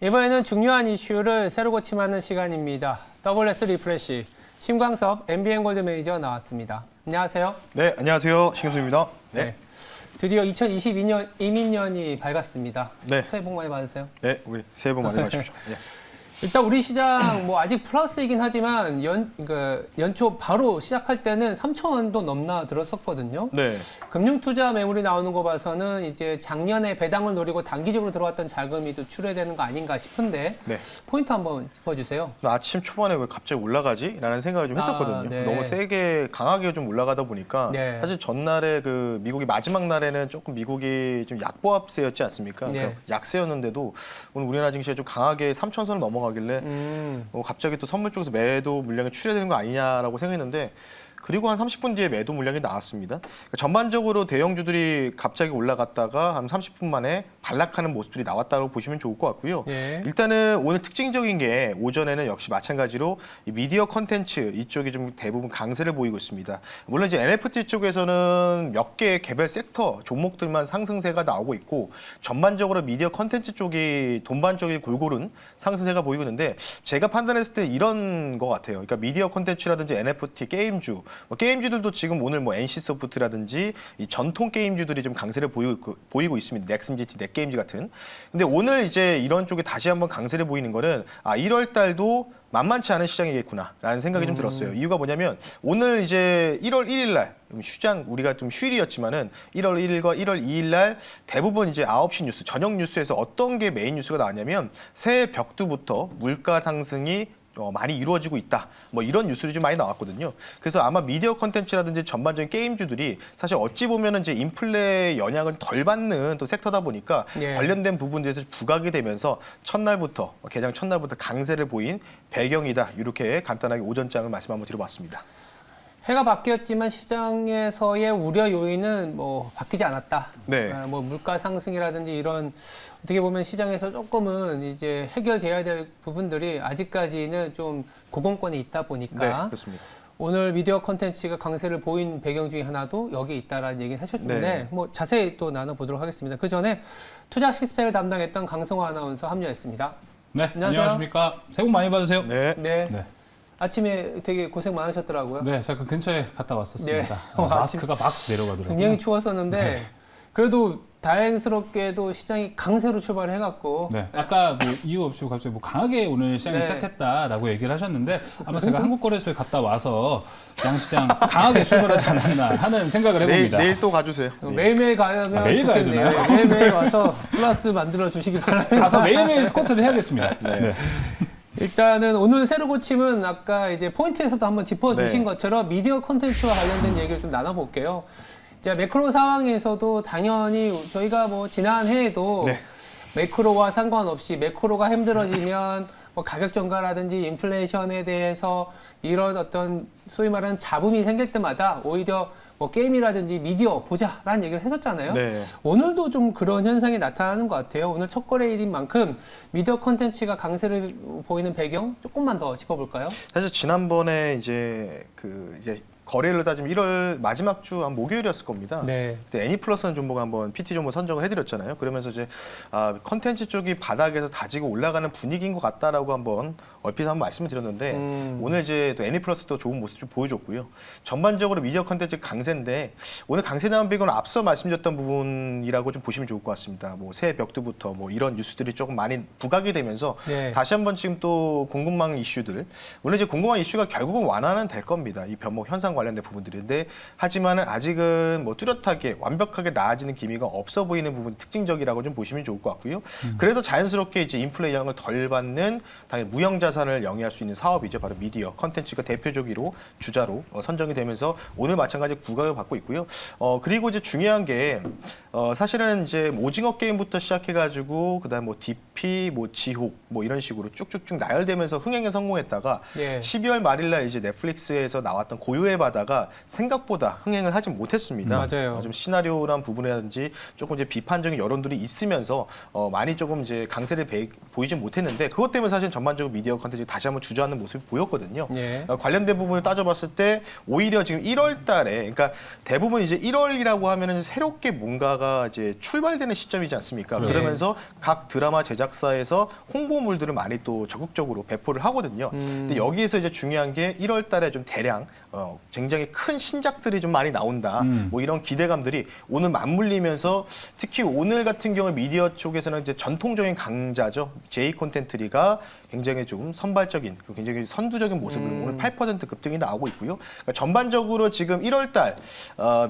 이번에는 중요한 이슈를 새로 고침하는 시간입니다. WS 리프레시 심광섭 MBN 골드 매니저 나왔습니다. 안녕하세요. 네, 안녕하세요. 신경수입니다. 네. 드디어 2022년 이민년이 밝았습니다. 네. 새해 복 많이 받으세요. 네, 우리 새해 복 많이 받으십시오. 네. 일단 우리 시장 뭐 아직 플러스이긴 하지만 연초 바로 시작할 때는 3,000원도 넘나 들었었거든요. 네. 금융투자 매물이 나오는 거 봐서는 이제 작년에 배당을 노리고 단기적으로 들어왔던 자금이 또 출회되는 거 아닌가 싶은데 네. 포인트 한번 짚어주세요. 아침 초반에 왜 갑자기 올라가지? 라는 생각을 좀 했었거든요. 네. 너무 세게, 강하게 좀 올라가다 보니까 네. 사실 전날에 그 미국이 마지막 날에는 조금 미국이 좀 약보합세였지 않습니까? 네. 그러니까 약세였는데도 오늘 우리나라 증시에 좀 강하게 3,000선을 넘어가길래 갑자기 또 선물 쪽에서 매도 물량이 출회되는 거 아니냐라고 생각했는데 그리고 한 30분 뒤에 매도 물량이 나왔습니다. 그러니까 전반적으로 대형주들이 갑자기 올라갔다가 한 30분 만에 반락하는 모습들이 나왔다고 보시면 좋을 것 같고요. 예. 일단은 오늘 특징적인 게 오전에는 역시 마찬가지로 이 미디어 컨텐츠 이쪽이 좀 대부분 강세를 보이고 있습니다. 물론 이제 NFT 쪽에서는 몇 개의 개별 섹터 종목들만 상승세가 나오고 있고 전반적으로 미디어 컨텐츠 쪽이 돈반 쪽이 골고른 상승세가 보이고 있는데 제가 판단했을 때 이런 것 같아요. 그러니까 미디어 컨텐츠라든지 NFT 게임주 게임주들도 지금 오늘 뭐 NC소프트라든지 이 전통 게임주들이 좀 강세를 보이고 있습니다. 넥슨GT, 넷게임즈 같은. 근데 오늘 이제 이런 쪽에 다시 한번 강세를 보이는 거는 1월 달도 만만치 않은 시장이겠구나라는 생각이 좀 들었어요. 이유가 뭐냐면 오늘 이제 1월 1일 날 휴장 우리가 좀 휴일이었지만은 1월 1일과 1월 2일 날 대부분 이제 9시 뉴스 저녁 뉴스에서 어떤 게 메인 뉴스가 나왔냐면 새해 벽두부터 물가 상승이 많이 이루어지고 있다. 뭐 이런 뉴스들이 좀 많이 나왔거든요. 그래서 아마 미디어 컨텐츠라든지 전반적인 게임주들이 사실 어찌 보면은 이제 인플레 영향을 덜 받는 또 섹터다 보니까 예. 관련된 부분들에서 부각이 되면서 첫날부터 개장 첫날부터 강세를 보인 배경이다. 이렇게 간단하게 오전장을 말씀 한번 드려봤습니다. 해가 바뀌었지만 시장에서의 우려 요인은 뭐 바뀌지 않았다. 네. 뭐 물가 상승이라든지 이런 어떻게 보면 시장에서 조금은 이제 해결돼야 될 부분들이 아직까지는 좀 고공권에 있다 네, 보니까 그렇습니다. 오늘 미디어 콘텐츠가 강세를 보인 배경 중에 하나도 여기에 있다라는 얘기를 하셨는데 네. 뭐 자세히 또 나눠보도록 하겠습니다. 그 전에 투자 식스팩을 담당했던 강성화 아나운서 합류했습니다. 네, 안녕하세요. 안녕하십니까. 새해 복 많이 받으세요. 네. 네. 네. 아침에 되게 고생 많으셨더라고요. 네, 제가 그 근처에 갔다 왔었습니다. 네. 마스크가 막 내려가더라고요. 굉장히 추웠었는데 네. 그래도 다행스럽게도 시장이 강세로 출발을 해갖고 네, 아까 뭐 이유 없이 갑자기 뭐 강하게 오늘 시장이 네. 시작했다라고 얘기를 하셨는데 아마 제가 한국거래소에 갔다 와서 양시장 강하게 출발하지 않았나 하는 생각을 해봅니다. 내일 또 가주세요. 네. 매일매일 가면 매일 가야 좋겠네요. 되나요? 매일매일 와서 플러스 만들어 주시기 바랍니다. 가서 매일매일 스쿼트를 해야겠습니다. 네. 일단은 오늘 새로 고침은 아까 이제 포인트에서도 한번 짚어주신 네. 것처럼 미디어 콘텐츠와 관련된 얘기를 좀 나눠볼게요. 자, 매크로 상황에서도 당연히 저희가 뭐 지난 해에도 네. 매크로와 상관없이 매크로가 힘들어지면 뭐 가격 전가라든지 인플레이션에 대해서 이런 어떤 소위 말하는 잡음이 생길 때마다 오히려 뭐 게임이라든지 미디어 보자라는 얘기를 했었잖아요. 네. 오늘도 좀 그런 현상이 나타나는 것 같아요. 오늘 첫 거래일인 만큼 미디어 콘텐츠가 강세를 보이는 배경 조금만 더 짚어볼까요? 사실 지난번에 이제 거래일로 따지면 1월 마지막 주 한 목요일이었을 겁니다. 네. 그때 애니플러스는 종목 한번 PT 종목 선정을 해드렸잖아요. 그러면서 이제 컨텐츠 쪽이 바닥에서 다지고 올라가는 분위기인 것 같다라고 한번 얼핏 한번 말씀을 드렸는데 오늘 이제 또 애니플러스도 좋은 모습 좀 보여줬고요. 전반적으로 미디어 컨텐츠 강세인데 오늘 강세 나온 배경은 앞서 말씀드렸던 부분이라고 좀 보시면 좋을 것 같습니다. 뭐 새해 벽두부터 뭐 이런 뉴스들이 조금 많이 부각이 되면서 네. 다시 한번 지금 또 공급망 이슈들 물론 이제 공급망 이슈가 결국은 완화는 될 겁니다. 이 변목 현상 관련된 부분들인데 하지만은 아직은 뭐 뚜렷하게 완벽하게 나아지는 기미가 없어 보이는 부분이 특징적이라고 좀 보시면 좋을 것 같고요. 그래서 자연스럽게 이제 인플레 영향을 덜 받는 당연히 무형 자산을 영위할 수 있는 사업이죠. 바로 미디어 컨텐츠가 대표적으로 주자로 선정이 되면서 오늘 마찬가지 부각을 받고 있고요. 그리고 이제 중요한 게 사실은 이제 오징어 게임부터 시작해가지고 그다음 뭐 DP, 뭐 지옥 뭐 이런 식으로 쭉쭉쭉 나열되면서 흥행에 성공했다가 예. 12월 말일날 이제 넷플릭스에서 나왔던 고요의 바다가 생각보다 흥행을 하지 못했습니다. 맞아요. 좀 시나리오란 부분이라든지 조금 이제 비판적인 여론들이 있으면서 많이 조금 이제 강세를 보이지 못했는데 그것 때문에 사실 전반적으로 미디어 컨텐츠가 다시 한번 주저앉는 모습이 보였거든요. 예. 관련된 부분을 따져봤을 때 오히려 지금 1월 달에 그러니까 대부분 이제 1월이라고 하면은 새롭게 뭔가가 이제 출발되는 시점이지 않습니까? 네. 그러면서 각 드라마 제작사에서 홍보물들을 많이 또 적극적으로 배포를 하거든요. 근데 여기에서 이제 중요한 게 1월 달에 좀 대량 굉장히 큰 신작들이 좀 많이 나온다. 뭐 이런 기대감들이 오늘 맞물리면서 특히 오늘 같은 경우 미디어 쪽에서는 이제 전통적인 강자죠. J 콘텐츠리가 굉장히 좀 선발적인, 굉장히 선두적인 모습을 오늘 8% 급등이 나오고 있고요. 그러니까 전반적으로 지금 1월 달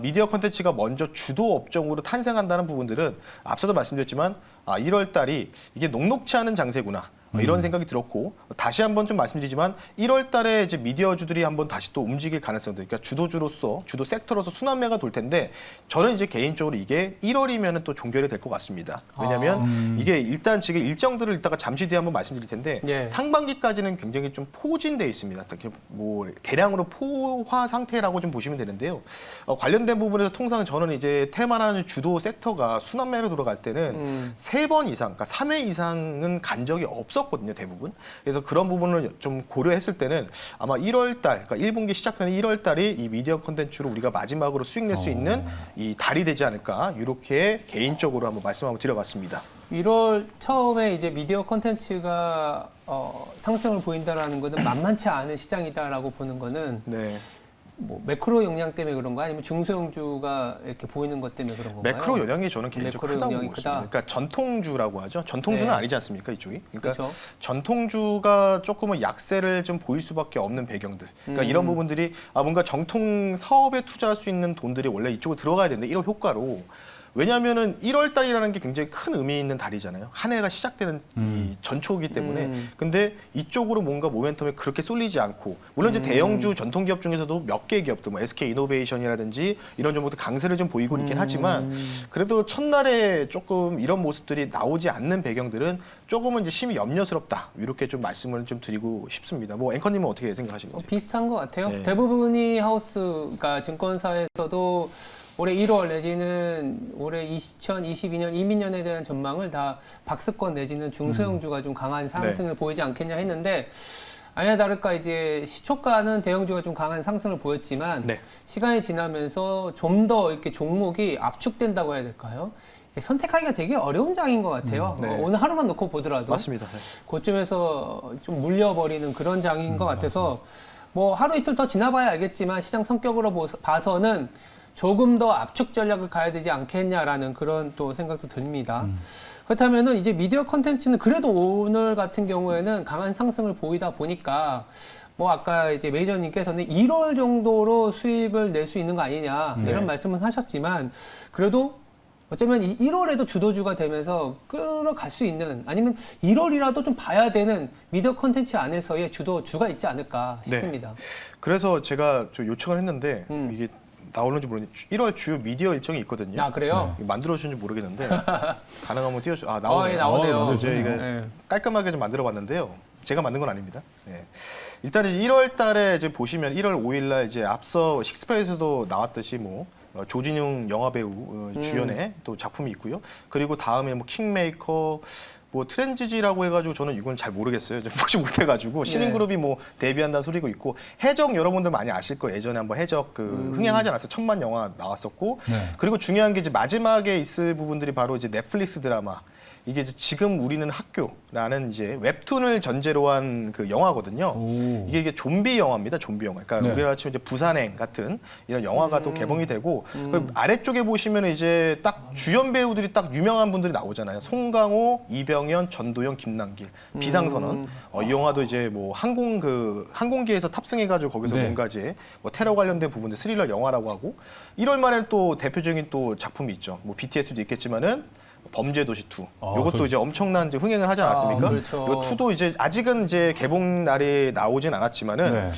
미디어 콘텐츠가 먼저 주도 업종으로 탄생한다는 부분들은 앞서도 말씀드렸지만 1월 달이 이게 녹록치 않은 장세구나. 이런 생각이 들었고 다시 한번 좀 말씀드리지만 1월 달에 이제 미디어주들이 한번 다시 또 움직일 가능성도 그러니까 주도주로서 주도 섹터로서 순환매가 돌 텐데 저는 이제 개인적으로 이게 1월이면은 또 종결이 될 것 같습니다. 왜냐하면 이게 일단 지금 일정들을 이따가 잠시 뒤에 한번 말씀드릴 텐데 예. 상반기까지는 굉장히 좀 포진돼 있습니다. 특히 뭐 대량으로 포화 상태라고 좀 보시면 되는데요. 관련된 부분에서 통상 저는 이제 테마라는 주도 섹터가 순환매로 돌아갈 때는 3번 이상, 그러니까 3회 이상은 간 적이 없었거든요, 대부분. 그래서 그런 부분을 좀 고려했을 때는 아마 1월 달, 그러니까 1분기 시작되는 1월 달이 이 미디어 콘텐츠로 우리가 마지막으로 수익 낼 수 있는 이 달이 되지 않을까, 이렇게 개인적으로 한번 말씀 한번 드려봤습니다. 1월 처음에 이제 미디어 콘텐츠가 상승을 보인다라는 것은 만만치 않은 시장이다라고 보는 거는 네. 뭐 매크로 영향 때문에 그런가 아니면 중소형주가 이렇게 보이는 것 때문에 그런 건가요? 매크로 영향이 저는 개인적으로 매크로 크다고 영향이 보고 있습니다. 크다. 그러니까 전통주라고 하죠. 전통주는 네. 아니지 않습니까, 이쪽이? 그러니까 그렇죠. 전통주가 조금은 약세를 좀 보일 수밖에 없는 배경들. 그러니까 이런 부분들이 뭔가 정통 사업에 투자할 수 있는 돈들이 원래 이쪽으로 들어가야 되는데 이런 효과로 왜냐하면은 1월 달이라는 게 굉장히 큰 의미 있는 달이잖아요. 한 해가 시작되는 이 전초이기 때문에. 근데 이쪽으로 뭔가 모멘텀이 그렇게 쏠리지 않고 물론 이제 대형주 전통기업 중에서도 몇 개 기업도 뭐 SK 이노베이션이라든지 이런 정도도 강세를 좀 보이고 있긴 하지만 그래도 첫날에 조금 이런 모습들이 나오지 않는 배경들은 조금은 이제 심히 염려스럽다. 이렇게 좀 말씀을 좀 드리고 싶습니다. 뭐 앵커님은 어떻게 생각하시는지? 비슷한 것 같아요. 네. 대부분이 하우스가 증권사에서도 올해 1월 내지는 올해 2022년 이민년에 대한 전망을 다 박스권 내지는 중소형주가 좀 강한 상승을 보이지 않겠냐 했는데 아니나 다를까 이제 시초가는 대형주가 좀 강한 상승을 보였지만 네. 시간이 지나면서 좀 더 이렇게 종목이 압축된다고 해야 될까요? 선택하기가 되게 어려운 장인 것 같아요. 네. 오늘 하루만 놓고 보더라도 맞습니다. 네. 그쯤에서 좀 물려버리는 그런 장인 것 같아서 뭐 하루 이틀 더 지나봐야 알겠지만 시장 성격으로 봐서는 조금 더 압축 전략을 가야 되지 않겠냐라는 그런 또 생각도 듭니다. 그렇다면은 이제 미디어 컨텐츠는 그래도 오늘 같은 경우에는 강한 상승을 보이다 보니까 뭐 아까 이제 매니저님께서는 1월 정도로 수익을 낼 수 있는 거 아니냐 이런 말씀은 하셨지만 그래도 어쩌면 이 1월에도 주도주가 되면서 끌어갈 수 있는 아니면 1월이라도 좀 봐야 되는 미디어 콘텐츠 안에서의 주도주가 있지 않을까 싶습니다. 네. 그래서 제가 좀 요청을 했는데 이게 나오는지 모르겠는데 1월 주요 미디어 일정이 있거든요. 아 그래요? 만들어주는지 모르겠는데 가능하면 띄워주. 나오네요. 예, 나오네요. 그래서 이게 네. 깔끔하게 좀 만들어봤는데요. 제가 만든 건 아닙니다. 네. 일단 이제 1월달에 이제 보시면 1월 5일날 이제 앞서 식스페이스에서도 나왔듯이 뭐 조진웅 영화 배우 주연의 또 작품이 있고요. 그리고 다음에 뭐 킹메이커 뭐 트렌지지라고 해가지고 저는 이건 잘 모르겠어요. 보지 못해가지고 신인그룹이 뭐 데뷔한다는 소리고 있고 해적 여러분들 많이 아실 거예요. 예전에 한번 해적 흥행하지 않았어요. 1000만 영화 나왔었고 그리고 중요한 게 이제 마지막에 있을 부분들이 바로 이제 넷플릭스 드라마. 이게 이제 지금 우리는 학교라는 이제 웹툰을 전제로 한 그 영화거든요. 이게 좀비 영화입니다. 좀비 영화. 그러니까 네. 우리나라 치면 이제 부산행 같은 이런 영화가 또 개봉이 되고 그 아래쪽에 보시면 이제 딱 주연 배우들이 딱 유명한 분들이 나오잖아요. 송강호, 이병현, 전도연, 김남길, 비상선언. 이 영화도 이제 뭐 항공기에서 탑승해가지고 거기서 네. 뭔가 이제 뭐 테러 관련된 부분들 스릴러 영화라고 하고 1월 말에 또 대표적인 또 작품이 있죠. 뭐 BTS도 있겠지만은. 범죄도시 2. 이것도 이제 엄청난 이제 흥행을 하지 않았습니까? 그렇죠. 이 2도 이제 아직은 이제 개봉 날이 나오진 않았지만은 네.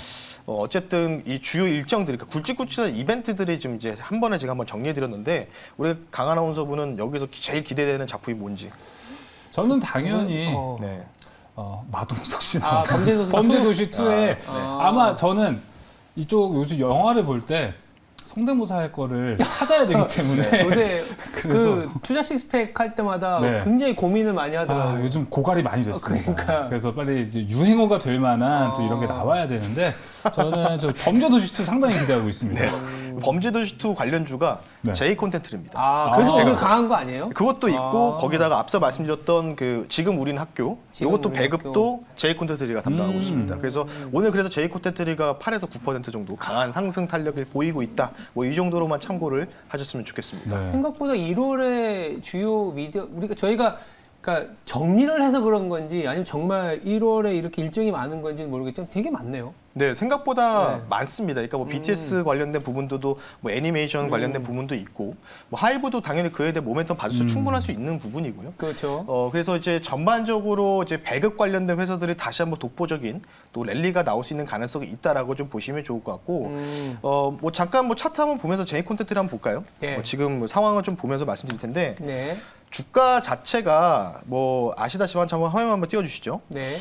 어쨌든 이 주요 일정들이 그러니까 굵직굵직한 이벤트들이 지금 이제 한 번에 제가 한번 정리해드렸는데 우리 강 아나운서분은 여기서 제일 기대되는 작품이 뭔지. 저는 당연히 네. 마동석 씨 나온 범죄도시 범죄도시 2에 아마 저는 이쪽 요즘 영화를 볼 때 성대모사 할 거를 찾아야 되기 때문에 요새 그래서 그 투자 시스펙 할 때마다 네. 굉장히 고민을 많이 하더라고요. 요즘 고갈이 많이 됐습니다. 그러니까. 그래서 빨리 이제 유행어가 될 만한 또 이런 게 나와야 되는데 저는 저 범죄도시2 상당히 기대하고 있습니다. 범죄도시2 관련주가 네. J 콘텐츠입니다. 그래서 아. 오늘 강한 거 아니에요? 그것도 있고 아. 거기다가 앞서 말씀드렸던 그 지금 우린 학교 지금 이것도 우린 배급도 J 콘텐츠가 담당하고 있습니다. 그래서 오늘 그래서 J 콘텐츠가 8에서 9% 정도 강한 상승 탄력을 보이고 있다. 뭐 이 정도로만 참고를 하셨으면 좋겠습니다. 네. 생각보다 1월에 주요 미디어 저희가 그러니까 정리를 해서 그런 건지 아니면 정말 1월에 이렇게 일정이 많은 건지는 모르겠지만 되게 많네요. 네, 생각보다 네. 많습니다. 그러니까 뭐 BTS 관련된 부분도 뭐 애니메이션 관련된 부분도 있고 뭐 하이브도 당연히 그에 대해 모멘텀 받을 수 충분할 수 있는 부분이고요. 그렇죠. 그래서 이제 전반적으로 이제 배급 관련된 회사들이 다시 한번 독보적인 또 랠리가 나올 수 있는 가능성이 있다라고 좀 보시면 좋을 것 같고, 뭐 잠깐 뭐 차트 한번 보면서 J 콘텐츠를 한번 볼까요? 네. 지금 뭐 상황을 좀 보면서 말씀드릴 텐데 네. 주가 자체가 뭐 아시다시피 화면 한번 띄워주시죠. 네.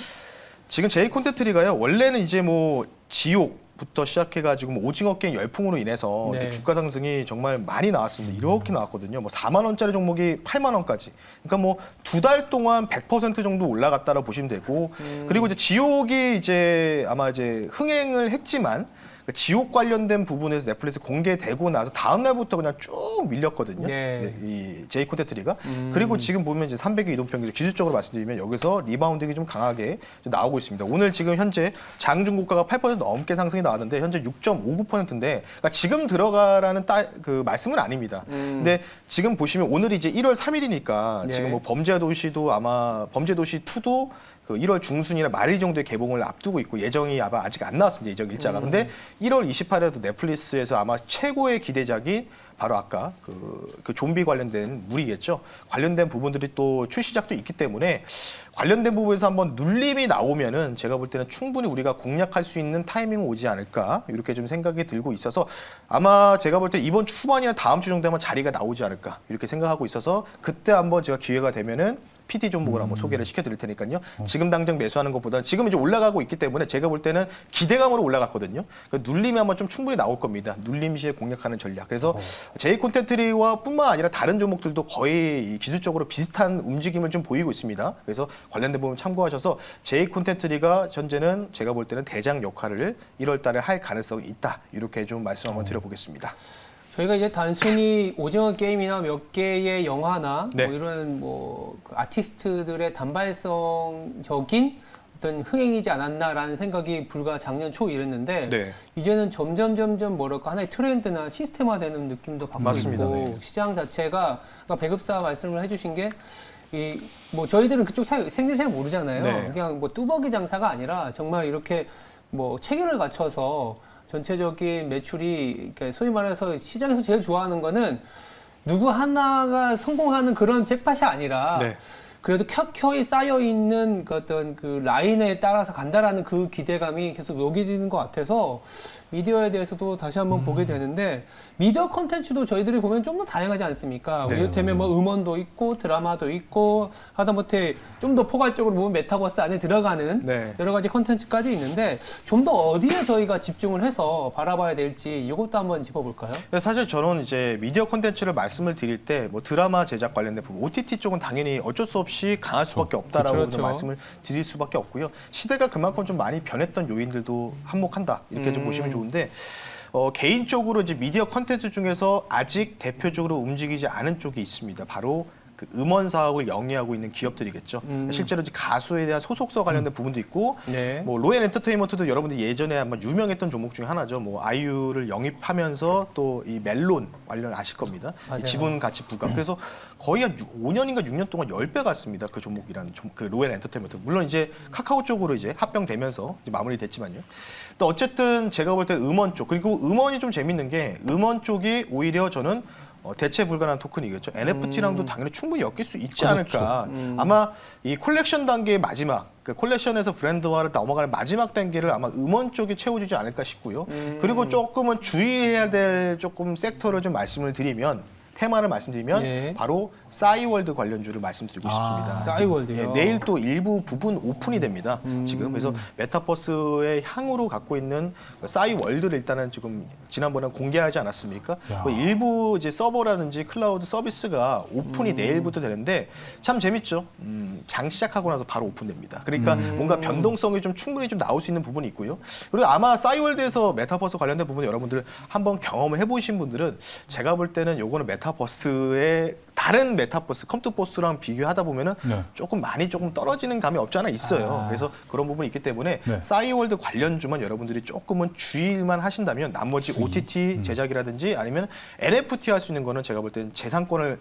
지금 J 콘텐츠리가요 원래는 이제 뭐 지옥부터 시작해가지고 뭐 오징어 게임 열풍으로 인해서 네. 이제 주가 상승이 정말 많이 나왔습니다. 이렇게 나왔거든요. 뭐 4만 원짜리 종목이 8만 원까지. 그러니까 뭐 2달 동안 100% 정도 올라갔다라고 보시면 되고, 그리고 이제 지옥이 이제 아마 이제 흥행을 했지만. 지옥 관련된 부분에서 넷플릭스 공개되고 나서 다음 날부터 그냥 쭉 밀렸거든요. 네. 이 J 콘텐츠리가. 그리고 지금 보면 이제 300의 이동평균 기술적으로 말씀드리면 여기서 리바운딩이 좀 강하게 나오고 있습니다. 오늘 지금 현재 장중고가가 8% 넘게 상승이 나왔는데 현재 6.59%인데 그러니까 지금 들어가라는 그 말씀은 아닙니다. 근데 지금 보시면 오늘이 이제 1월 3일이니까 네. 지금 뭐 범죄도시도 아마 범죄도시2도 그 1월 중순이나 말일 정도의 개봉을 앞두고 있고 예정이 아마 아직 안 나왔습니다. 예정 일자가. 근데 1월 28일에도 넷플릭스에서 아마 최고의 기대작이 바로 아까 그 좀비 관련된 물이겠죠. 관련된 부분들이 또 출시작도 있기 때문에 관련된 부분에서 한번 눌림이 나오면은 제가 볼 때는 충분히 우리가 공략할 수 있는 타이밍이 오지 않을까 이렇게 좀 생각이 들고 있어서 아마 제가 볼 때 이번 주 후반이나 다음 주 정도 하면 자리가 나오지 않을까 이렇게 생각하고 있어서 그때 한번 제가 기회가 되면은 PD 종목을 한번 소개를 시켜드릴 테니까요. 지금 당장 매수하는 것보다는 지금 이제 올라가고 있기 때문에 제가 볼 때는 기대감으로 올라갔거든요. 그 눌림이 한번 좀 충분히 나올 겁니다. 눌림 시에 공략하는 전략. 그래서 J 콘텐츠리와 뿐만 아니라 다른 종목들도 거의 기술적으로 비슷한 움직임을 좀 보이고 있습니다. 그래서 관련된 부분 참고하셔서 J 콘텐츠리가 현재는 제가 볼 때는 대장 역할을 1월 달에 할 가능성이 있다. 이렇게 좀 말씀 한번 드려보겠습니다. 저희가 이제 단순히 오징어 게임이나 몇 개의 영화나 네. 뭐 이런 뭐그 아티스트들의 단발성적인 어떤 흥행이지 않았나라는 생각이 불과 작년 초 이랬는데 네. 이제는 점점 뭐랄까 하나의 트렌드나 시스템화되는 느낌도 받고 맞습니다. 있고 네. 시장 자체가 아까 배급사 말씀을 해주신 게 이 뭐 저희들은 그쪽 생일 잘 모르잖아요. 네. 그냥 뭐 뚜벅이 장사가 아니라 정말 이렇게 뭐 체계를 갖춰서 전체적인 매출이 그러니까 소위 말해서 시장에서 제일 좋아하는 거는 누구 하나가 성공하는 그런 잭팟이 아니라 네. 그래도 켜켜이 쌓여 있는 그 어떤 그 라인에 따라서 간다라는 그 기대감이 계속 녹이는 것 같아서 미디어에 대해서도 다시 한번 보게 되는데 미디어 콘텐츠도 저희들이 보면 좀 더 다양하지 않습니까? 네, 이를테면 뭐 음원도 있고 드라마도 있고 하다못해 좀 더 포괄적으로 보면 메타버스 안에 들어가는 네. 여러 가지 콘텐츠까지 있는데 좀 더 어디에 저희가 집중을 해서 바라봐야 될지 이것도 한번 짚어볼까요? 근데 사실 저는 이제 미디어 콘텐츠를 말씀을 드릴 때 뭐 드라마 제작 관련된 부분, OTT 쪽은 당연히 어쩔 수 없이 강할 수밖에 없다라고 그렇죠. 좀 말씀을 드릴 수밖에 없고요. 시대가 그만큼 좀 많이 변했던 요인들도 한몫한다 이렇게 좀 보시면 좋은데 개인적으로 이제 미디어 콘텐츠 중에서 아직 대표적으로 움직이지 않은 쪽이 있습니다. 바로 그 음원 사업을 영위하고 있는 기업들이겠죠. 실제로 이제 가수에 대한 소속사 관련된 부분도 있고, 네. 뭐 로엔 엔터테인먼트도 여러분들이 예전에 한번 유명했던 종목 중에 하나죠. 뭐 아이유를 영입하면서 또 이 멜론 관련 아실 겁니다. 맞아요. 지분 가치 부각. 그래서 거의 한 5년인가 6년 동안 10배 갔습니다. 그 종목이라는 그 로엔 엔터테인먼트. 물론 이제 카카오 쪽으로 이제 합병되면서 이제 마무리됐지만요. 또 어쨌든 제가 볼 때 음원 쪽, 그리고 음원이 좀 재밌는 게 음원 쪽이 오히려 저는 대체 불가능한 토큰이겠죠. NFT랑도 당연히 충분히 엮일 수 있지 않을까. 아마 이 콜렉션 단계의 마지막, 그 콜렉션에서 브랜드화를 넘어가는 마지막 단계를 아마 음원 쪽이 채워주지 않을까 싶고요. 그리고 조금은 주의해야 될 조금 섹터를 좀 말씀을 드리면 테마를 말씀드리면 예. 바로 싸이월드 관련주를 말씀드리고 싶습니다. 싸이월드요? 예, 내일 또 일부 부분 오픈이 됩니다. 지금 그래서 메타버스의 향후로 갖고 있는 싸이월드를 일단은 지금 지난번에 공개하지 않았습니까? 야. 그 일부 이제 서버라든지 클라우드 서비스가 오픈이 내일부터 되는데 참 재밌죠. 장 시작하고 나서 바로 오픈됩니다. 그러니까 뭔가 변동성이 좀 충분히 좀 나올 수 있는 부분이 있고요. 그리고 아마 싸이월드에서 메타버스 관련된 부분 여러분들 한번 경험을 해보신 분들은 제가 볼 때는 요거는 메타버스의 다른 메타버스, 컴투버스랑 비교하다 보면은 네. 조금 떨어지는 감이 없지 않아 있어요. 아. 그래서 그런 부분이 있기 때문에 네. 싸이월드 관련주만 여러분들이 조금은 주의만 하신다면 나머지 OTT 제작이라든지 아니면 NFT 할 수 있는 거는 제가 볼 때는 재산권,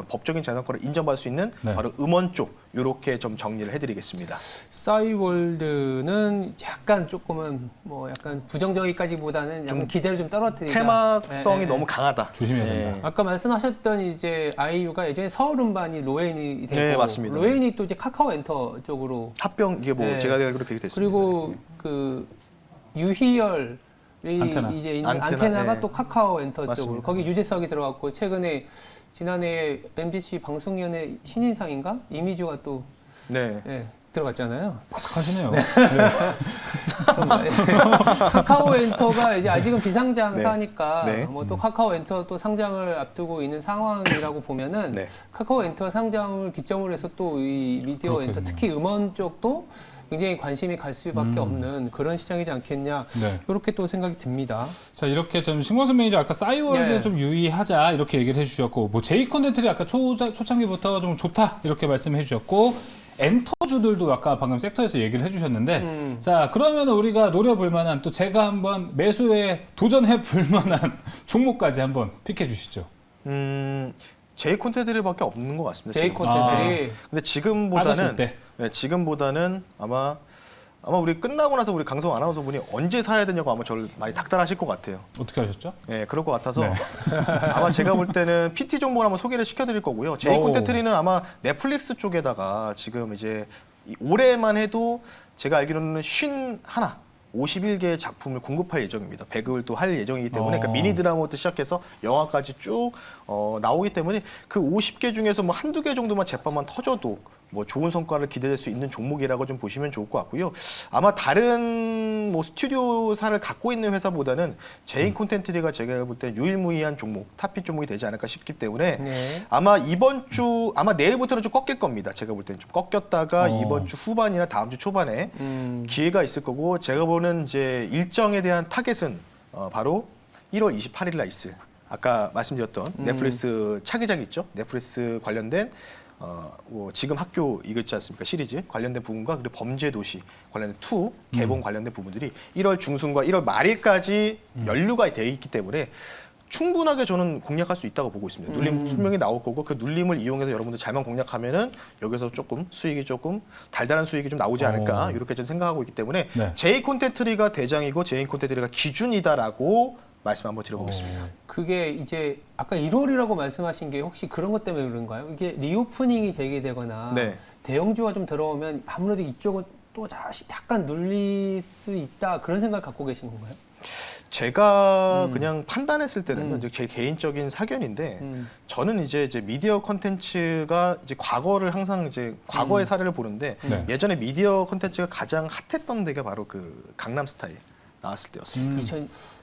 법적인 재산권을 인정받을 수 있는 네. 바로 음원 쪽 이렇게 좀 정리를 해드리겠습니다. 싸이월드는 약간 조금은 뭐 약간 부정적이까지보다는 약간 기대를 좀 떨어뜨리자. 테마성이 예, 예. 너무 강하다. 조심해야 예. 된다. 아까 말씀하셨던 이제 아이유가 예전에 서울 음반이 로엔이 되고 네, 맞습니다. 로엔이 또 이제 카카오 엔터 쪽으로 합병 이게 뭐 네. 제가 알기로 그렇게 됐습니다. 그리고 그 유희열이 안테나. 이제 있는 안테나, 안테나가 네. 또 카카오 엔터 쪽으로 맞습니다. 거기 유재석이 들어갔고 최근에 지난해 MBC 방송위원회 신인상인가 이미주가 또 네. 예, 들어갔잖아요. 바삭하시네요. 카카오 엔터가 이제 아직은 비상장사니까 네. 네. 뭐 또 카카오 엔터 또 상장을 앞두고 있는 상황이라고 보면은 네. 카카오 엔터 상장을 기점으로 해서 또 이 미디어 그렇겠네요. 엔터 특히 음원 쪽도 굉장히 관심이 갈 수밖에 없는 그런 시장이지 않겠냐 네. 이렇게 또 생각이 듭니다. 자, 이렇게 좀 신광선 매니저 아까 싸이월드에 네. 좀 유의하자 이렇게 얘기를 해주셨고, 뭐 제이 콘텐츠리 아까 초창기부터 좀 좋다 이렇게 말씀해 주셨고, 엔터주들도 아까 방금 섹터에서 얘기를 해주셨는데, 자, 그러면 우리가 노려볼 만한 또 제가 한번 매수에 도전해 볼 만한 종목까지 한번 픽해 주시죠. 제이 콘텐츠들밖에 없는 것 같습니다. 제이 지금. 콘텐츠들이 근데 빠졌을 때. 지금보다는 아마 우리 끝나고 나서 우리 강성 아나운서 분이 언제 사야 되냐고 아마 저를 많이 닥달하실 것 같아요. 어떻게 하셨죠? 예, 그럴 것 같아서 네. 아마 제가 볼 때는 PT 정보를 한번 소개를 시켜드릴 거고요. 제이 오. 콘텐츠는 아마 넷플릭스 쪽에다가 지금 이제 올해만 해도 제가 알기로는 51개의 작품을 공급할 예정입니다. 배급을 또 할 예정이기 때문에 그러니까 미니 드라마부터 시작해서 영화까지 쭉 나오기 때문에 그 50개 중에서 뭐 한두 개 정도만 제빵만 터져도 뭐 좋은 성과를 기대할 수 있는 종목이라고 좀 보시면 좋을 것 같고요. 아마 다른 뭐 스튜디오사를 갖고 있는 회사보다는 제인 콘텐츠리가 제가 볼 때 유일무이한 종목, 탑픽 종목이 되지 않을까 싶기 때문에 네. 아마 아마 내일부터는 좀 꺾일 겁니다. 제가 볼 때는 좀 꺾였다가 이번 주 후반이나 다음 주 초반에 기회가 있을 거고 제가 보는 이제 일정에 대한 타겟은 바로 1월 28일 날 있을 아까 말씀드렸던 넷플릭스 차기작이 있죠. 넷플릭스 관련된 뭐 지금 학교 이거 있지 않습니까? 시리즈 관련된 부분과 그리고 범죄도시 관련된 2 개봉 관련된 부분들이 1월 중순과 1월 말일까지 연루가 되어 있기 때문에 충분하게 저는 공략할 수 있다고 보고 있습니다. 눌림 분명히 나올 거고 그 눌림을 이용해서 여러분들 잘만 공략하면은 여기서 조금 수익이 조금 달달한 수익이 좀 나오지 않을까 이렇게 좀 생각하고 있기 때문에 네. 제이 콘텐츠리가 대장이고 제이 콘텐츠리가 기준이다라고 말씀 한번 드려보겠습니다. 그게 이제 아까 1월이라고 말씀하신 게 혹시 그런 것 때문에 그런가요? 이게 리오프닝이 재개되거나 네. 대형주가 좀 들어오면 아무래도 이쪽은 또 약간 눌릴 수 있다 그런 생각 갖고 계신 건가요? 제가 그냥 판단했을 때는 이제 제 개인적인 사견인데 저는 이제 미디어 콘텐츠가 이제 과거를 항상 이제 과거의 사례를 보는데 네. 예전에 미디어 콘텐츠가 가장 핫했던 데가 바로 그 강남스타일 나왔을 때였습니다.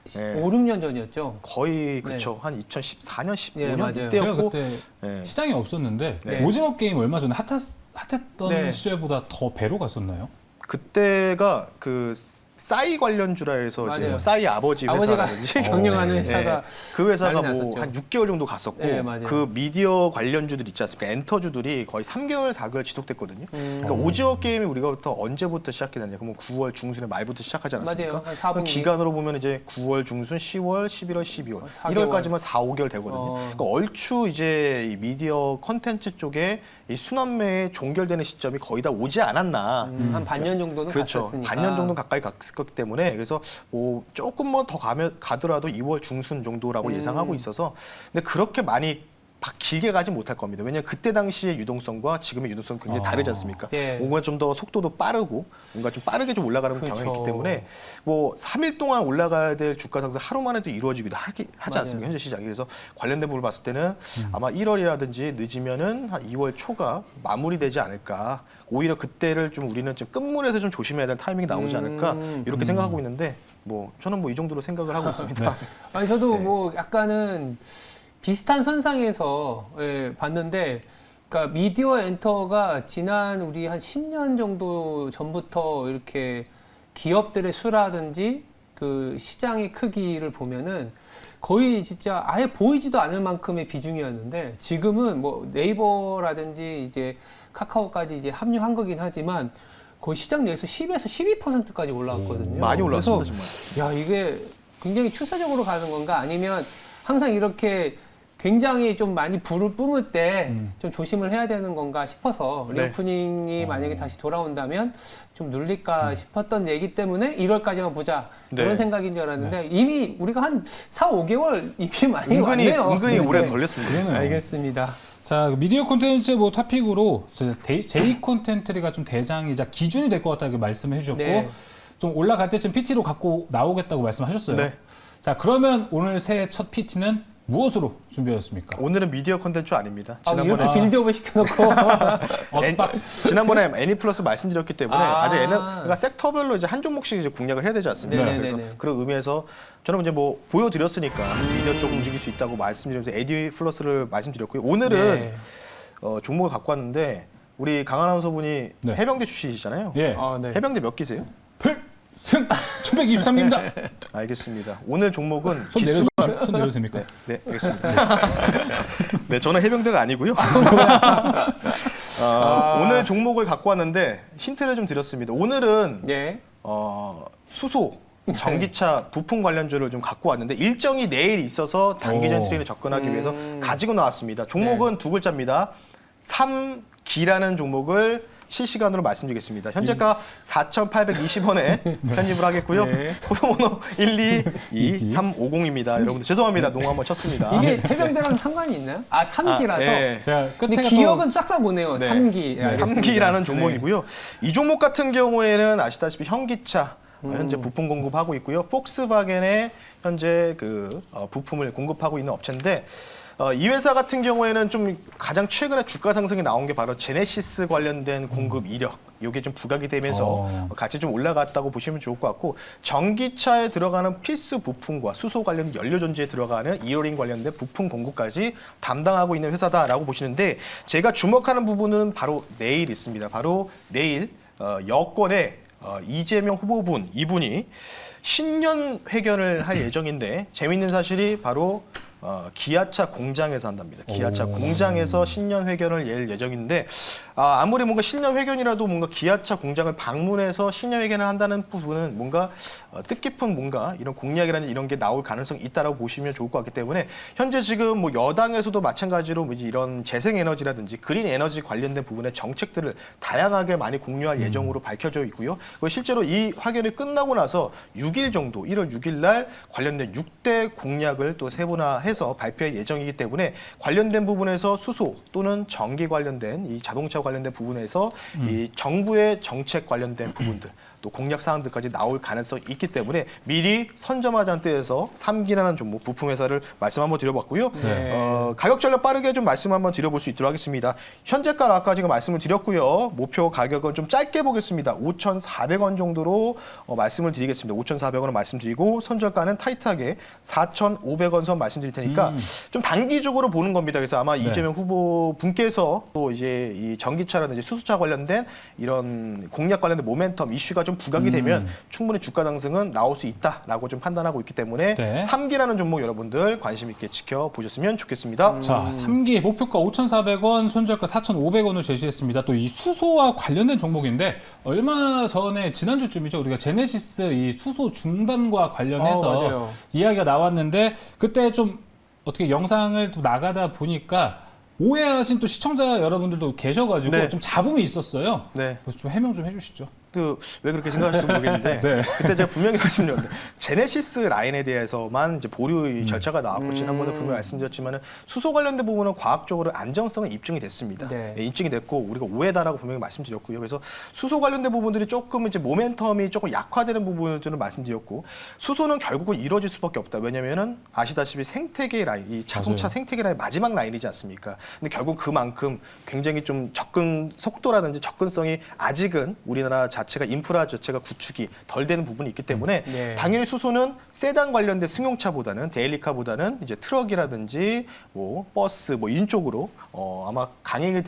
2005, 6년 전이었죠. 거의 그쵸 한 2014년, 15년 네, 맞아요. 제가 이때였고 그때 네. 시장이 없었는데 네. 오징어 게임 얼마 전에 핫했던 네. 시절보다 더 배로 갔었나요? 그때가 그 싸이 관련주라 해서 이제 맞아요. 뭐 싸이 아버지 아버지가 회사라든지 경영하는 네. 회사가 그 회사가 난리 뭐 났었죠. 한 6개월 정도 갔었고 네, 맞아요. 그 미디어 관련주들 있지 않습니까? 엔터주들이 거의 3개월, 4개월 지속됐거든요. 그러니까 음. 오징어 게임이 우리가부터 언제부터 시작했느냐? 그러면 9월 중순의 말부터 시작하지 않았습니까? 맞아요. 한 그 4분기. 기간으로 보면 이제 9월 중순, 10월, 11월, 12월, 4개월. 1월까지만 4, 5개월 되거든요. 그러니까 얼추 이제 이 미디어 컨텐츠 쪽에 이 순환매에 종결되는 시점이 거의 다 오지 않았나. 한 반년 정도는 그렇죠. 갔었으니까. 반년 정도 가까이 갔을 거기 때문에 그래서 뭐 조금만 더 가더라도 2월 중순 정도라고 예상하고 있어서 근데 그렇게 많이 길게 가지 못할 겁니다. 왜냐하면 그때 당시의 유동성과 지금의 유동성은 굉장히 다르지 않습니까? 네. 뭔가 좀 더 속도도 빠르고 뭔가 좀 빠르게 좀 올라가는 그렇죠. 경향이 있기 때문에 뭐 3일 동안 올라가야 될 주가 상승 하루 만에도 이루어지기도 하지 맞아요. 않습니까? 현재 시장이. 그래서 관련된 부분을 봤을 때는 아마 1월이라든지 늦으면은 한 2월 초가 마무리되지 않을까. 오히려 그때를 좀 우리는 좀 끝물에서 좀 조심해야 될 타이밍이 나오지 않을까 이렇게 생각하고 있는데 뭐 저는 뭐 이 정도로 생각을 하고 있습니다. 아니 저도 네. 뭐 약간은 비슷한 선상에서 봤는데, 그러니까 미디어 엔터가 지난 우리 한 10년 정도 전부터 이렇게 기업들의 수라든지 그 시장의 크기를 보면은 거의 진짜 아예 보이지도 않을 만큼의 비중이었는데, 지금은 뭐 네이버라든지 이제 카카오까지 이제 합류한 거긴 하지만 거의 시장 내에서 10에서 12%까지 올라왔거든요. 많이 올랐습니다, 그래서 야, 이게 굉장히 추세적으로 가는 건가, 아니면 항상 이렇게 굉장히 좀 많이 불을 뿜을 때 좀 조심을 해야 되는 건가 싶어서 네. 리오프닝이 만약에 다시 돌아온다면 좀 눌릴까 싶었던 얘기 때문에 1월까지만 보자, 네. 이런 생각인 줄 알았는데 이미 우리가 한 4, 5개월 이미 많이 은근히 왔네요. 은근히 오래 네. 걸렸습니다. 그러네요. 알겠습니다. 자, 미디어 콘텐츠 뭐 토픽으로 J 콘텐츠가 좀 대장이자 기준이 될 것 같다고 말씀해 주셨고, 네. 좀 올라갈 때쯤 PT로 갖고 나오겠다고 말씀하셨어요. 네. 자, 그러면 오늘 새해 첫 PT는 무엇으로 준비하셨습니까? 오늘은 미디어 컨텐츠 아닙니다. 아, 이렇게 빌드업을 시켜놓고 지난번에 애니플러스 말씀드렸기 때문에 아. 아직 그러니까 섹터별로 이제 한 종목씩 이제 공략을 해야 되지 않습니까? 네네네네. 그래서 그런 의미에서 저는 이제 뭐 보여드렸으니까 미디어 쪽 움직일 수 있다고 말씀드리면서 애니플러스를 말씀드렸고요. 오늘은 네. 종목을 갖고 왔는데 우리 강아나운서분이 네. 해병대 출신이시잖아요. 예. 아, 네. 해병대 몇 기세요? 필승 1123입니다. 알겠습니다. 오늘 종목은 손 기수... 내려도 손 됩니까? 네, 알겠습니다. 네, 저는 해병대가 아니고요. 오늘 종목을 갖고 왔는데 힌트를 좀 드렸습니다. 오늘은 네. 수소, 전기차 부품 관련주를 좀 갖고 왔는데 일정이 내일 있어서 단기전 오. 트레이드 접근하기 위해서 가지고 나왔습니다. 종목은 네. 두 글자입니다. 3기라는 종목을 실시간으로 말씀드리겠습니다. 현재가 4,820원에 편입을 하겠고요. 네. 코드번호 1222350입니다. 여러분들 죄송합니다. 농구 한번 쳤습니다. 이게 해병대랑 상관이 있나요? 아, 3기라서? 네. 제가 근데 끝에 기억은 싹싹 오네요. 네. 3기. 네, 3기라는 종목이고요. 이 종목 같은 경우에는 아시다시피 현기차 현재 부품 공급하고 있고요. 폭스바겐에 현재 부품을 공급하고 있는 업체인데 이 회사 같은 경우에는 좀 가장 최근에 주가 상승이 나온 게 바로 제네시스 관련된 공급 이력. 이게 좀 부각이 되면서 같이 좀 올라갔다고 보시면 좋을 것 같고, 전기차에 들어가는 필수 부품과 수소 관련 연료 전지에 들어가는 이어링 관련된 부품 공급까지 담당하고 있는 회사다라고 보시는데, 제가 주목하는 부분은 바로 내일 있습니다. 바로 내일 여권의 이재명 후보분 이분이 신년 회견을 할 예정인데, 재미있는 사실이 바로 기아차 공장에서 한답니다. 기아차 공장에서 신년 회견을 열 예정인데, 아무리 뭔가 신년 회견이라도 뭔가 기아차 공장을 방문해서 신년 회견을 한다는 부분은 뭔가 뜻깊은 뭔가 이런 공약이라는 이런 게 나올 가능성이 있다라고 보시면 좋을 것 같기 때문에, 현재 지금 뭐 여당에서도 마찬가지로 뭐 이런 재생에너지라든지 그린 에너지 관련된 부분의 정책들을 다양하게 많이 공유할 예정으로 밝혀져 있고요. 그리고 실제로 이 확연이 끝나고 나서 6일 정도, 1월 6일 날 관련된 6대 공약을 또 세분화해서 발표할 예정이기 때문에, 관련된 부분에서 수소 또는 전기 관련된 이 자동차 관련된 부분에서 이 정부의 정책 관련된 부분들 또 공약 사항들까지 나올 가능성이 있기 때문에 미리 선점하자는 뜻에서 3기라는 종목 부품 회사를 말씀 한번 드려봤고요. 네. 가격 전략 빠르게 좀 말씀 한번 드려볼 수 있도록 하겠습니다. 현재가 아까 제가 말씀을 드렸고요. 목표 가격은 좀 짧게 보겠습니다. 5,400원 정도로 말씀을 드리겠습니다. 5,400원을 말씀드리고 선저가는 타이트하게 4,500원 선 말씀드릴 테니까 좀 단기적으로 보는 겁니다. 그래서 아마 이재명 후보 분께서 또 이제 이 전기차라든지 수소차 관련된 이런 공약 관련된 모멘텀 이슈가 좀 부각이 되면 충분히 주가 상승은 나올 수 있다라고 좀 판단하고 있기 때문에 네. 3기라는 종목 여러분들 관심 있게 지켜보셨으면 좋겠습니다. 자, 3기 목표가 5,400원, 손절가 4,500원을 제시했습니다. 또 이 수소와 관련된 종목인데, 얼마 전에 지난주쯤이죠, 우리가 제네시스 이 수소 중단과 관련해서 맞아요. 이야기가 나왔는데, 그때 좀 어떻게 영상을 또 나가다 보니까 오해하신 또 시청자 여러분들도 계셔가지고 네. 좀 잡음이 있었어요. 네. 그래서 좀 해명 좀 해주시죠. 왜 그렇게 생각하실지 모르겠는데 네. 그때 제가 분명히 말씀드렸는데 제네시스 라인에 대해서만 이제 보류 절차가 나왔고 지난번에 분명히 말씀드렸지만은 수소 관련된 부분은 과학적으로 안정성은 입증이 됐습니다. 네. 예, 입증이 됐고 우리가 오해다라고 분명히 말씀드렸고요. 그래서 수소 관련된 부분들이 조금 이제 모멘텀이 조금 약화되는 부분들을 말씀드렸고 수소는 결국은 이루어질 수밖에 없다. 왜냐면은 아시다시피 생태계 라인, 이 자동차 맞아요. 생태계 라인 마지막 라인이지 않습니까? 근데 결국 그만큼 굉장히 좀 접근 속도라든지 접근성이 아직은 우리나라 자체가 인프라 자체가 구축이 덜 되는 부분이 있기 때문에 네. 당연히 수소는 세단 관련된 승용차보다는 데일리카보다는 이제 트럭이라든지 뭐 버스 뭐 이런 쪽으로 아마 강행이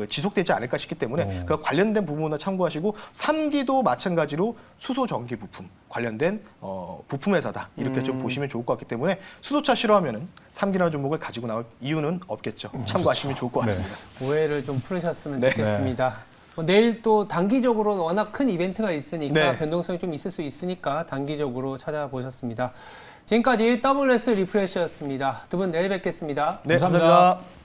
지속되지 않을까 싶기 때문에 그 관련된 부분을 참고하시고 3기도 마찬가지로 수소 전기 부품 관련된 부품 회사다 이렇게 좀 보시면 좋을 것 같기 때문에 수소차 싫어하면은 3기라는 종목을 가지고 나올 이유는 없겠죠. 참고하시면 좋을 것 같습니다. 오해를 좀 풀으셨으면 네. 좋겠습니다. 내일 또 단기적으로 워낙 큰 이벤트가 있으니까 네. 변동성이 좀 있을 수 있으니까 단기적으로 찾아보셨습니다. 지금까지 WS 리프레시였습니다. 두 분 내일 뵙겠습니다. 네, 감사합니다. 감사합니다.